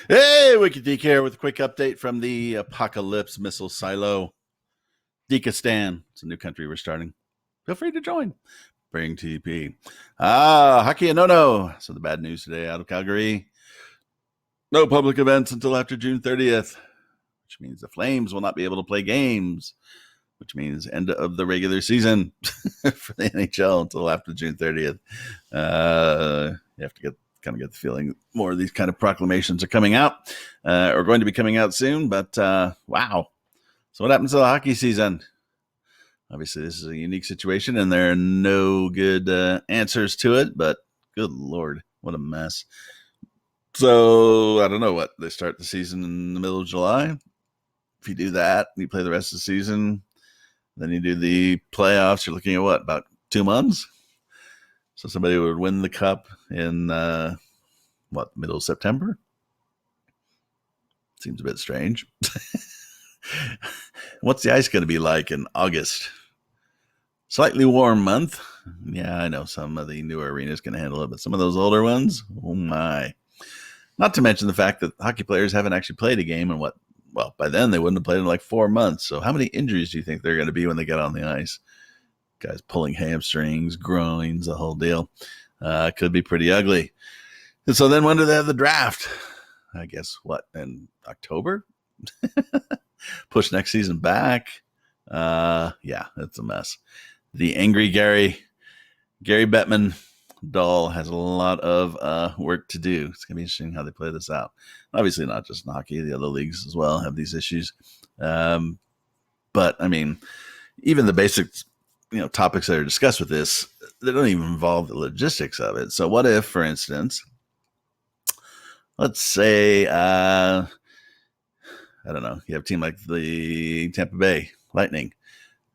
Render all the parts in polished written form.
Hey, Wicked Deke here with a quick update from the Apocalypse Missile Silo. Dekistan. It's a new country we're starting. Feel free to join. Bring TP. Hockey and no. So the bad news today out of Calgary. No public events until after June 30th, which means the Flames will not be able to play games, which means end of the regular season for the NHL until after June 30th. You have to get the feeling more of these kind of proclamations are coming out or going to be coming out soon. But wow. So what happens to the hockey season? Obviously, this is a unique situation, and there are no good answers to it. But good Lord, what a mess. So I don't know what they start the season in the middle of July. If you do that, you play the rest of the season. Then you do the playoffs. You're looking at what, about 2 months? So somebody would win the cup in middle of September? Seems a bit strange. What's the ice going to be like in August? Slightly warm month. Yeah, I know some of the newer arenas can handle it, but some of those older ones, oh my. Not to mention the fact that hockey players haven't actually played a game in by then they wouldn't have played in like 4 months. So how many injuries do you think they're going to be when they get on the ice? Guys pulling hamstrings, groins, the whole deal. Could be pretty ugly. And so then when do they have the draft? I guess in October? Push next season back. Yeah, it's a mess. The angry Gary Bettman doll has a lot of work to do. It's going to be interesting how they play this out. Obviously not just in hockey. The other leagues as well have these issues. But, I mean, even the basic topics that are discussed with this, they don't even involve the logistics of it. So what if, for instance, let's say, I don't know, you have a team like the Tampa Bay Lightning,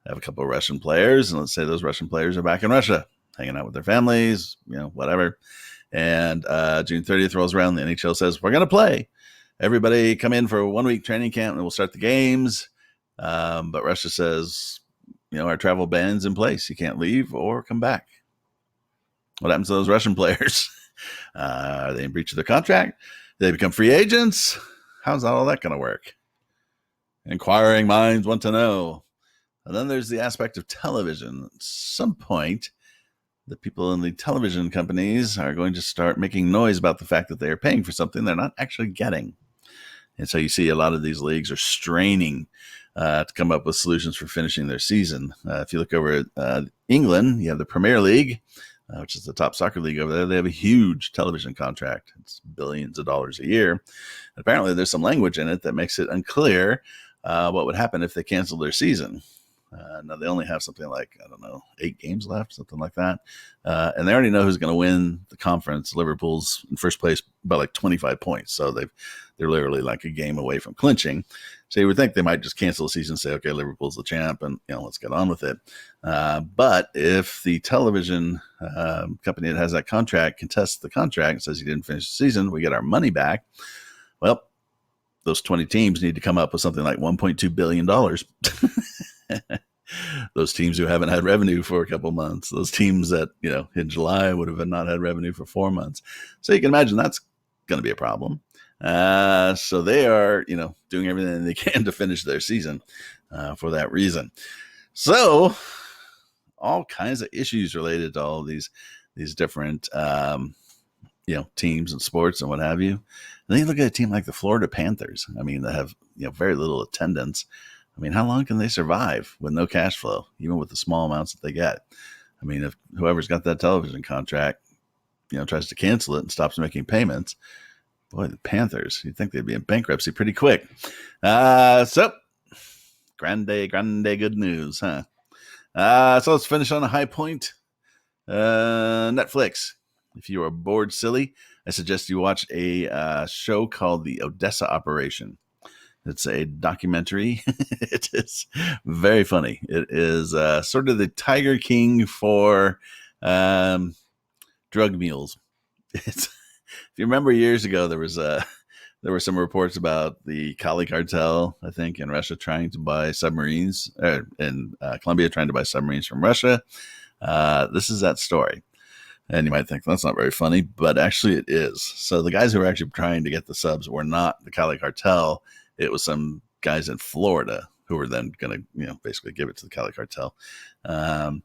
have a couple of Russian players, and let's say those Russian players are back in Russia, hanging out with their families, whatever. And June 30th rolls around, the NHL says, we're going to play. Everybody come in for a 1-week training camp, and we'll start the games. But Russia says, our travel ban's in place. You can't leave or come back. What happens to those Russian players? Are they in breach of their contract? Do they become free agents? How's all that going to work? Inquiring minds want to know. And then there's the aspect of television. At some point, the people in the television companies are going to start making noise about the fact that they are paying for something they're not actually getting. And so you see a lot of these leagues are straining to come up with solutions for finishing their season. If you look over at England, you have the Premier League, which is the top soccer league over there. They have a huge television contract. It's billions of dollars a year. And apparently there's some language in it that makes it unclear what would happen if they canceled their season. Now they only have something like, 8 games left, something like that. And they already know who's going to win the conference. Liverpool's in first place by like 25 points. So they're literally like a game away from clinching. So you would think they might just cancel the season and say, okay, Liverpool's the champ and, let's get on with it. But if the television company that has that contract contests the contract and says you didn't finish the season, we get our money back. Well, those 20 teams need to come up with something like $1.2 billion. Those teams who haven't had revenue for a couple months, those teams that, in July would have not had revenue for 4 months. So you can imagine that's going to be a problem. So they are, doing everything they can to finish their season for that reason. So all kinds of issues related to all these different, teams and sports and what have you. And then you look at a team like the Florida Panthers. I mean, they have, very little attendance. I mean, how long can they survive with no cash flow, even with the small amounts that they get? I mean, if whoever's got that television contract, tries to cancel it and stops making payments, boy, the Panthers, you'd think they'd be in bankruptcy pretty quick. So, grande good news, huh? So let's finish on a high point. Netflix. If you are bored silly, I suggest you watch a show called The Odessa Operation. It's a documentary. It is very funny. It is sort of the Tiger King for drug mules. If you remember years ago, there were some reports about the Kali cartel, I think, in Russia trying to buy submarines, in Colombia trying to buy submarines from Russia. This is that story. And you might think that's not very funny, but actually it is. So the guys who were actually trying to get the subs were not the Cali cartel. It was some guys in Florida who were then going to, basically give it to the Cali cartel. Um,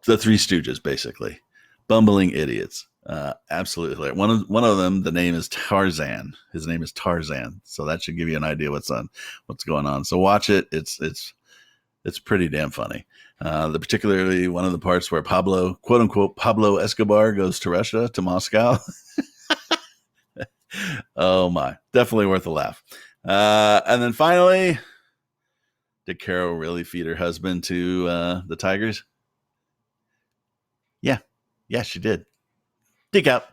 the Three Stooges, basically, bumbling idiots. Absolutely. One of them, the name is Tarzan. His name is Tarzan. So that should give you an idea what's going on. So watch it. It's pretty damn funny. Particularly one of the parts where Pablo, quote unquote, Pablo Escobar goes to Russia, to Moscow. Oh my, definitely worth a laugh. And then finally, did Carol really feed her husband to the tigers? Yeah, she did. Dig out.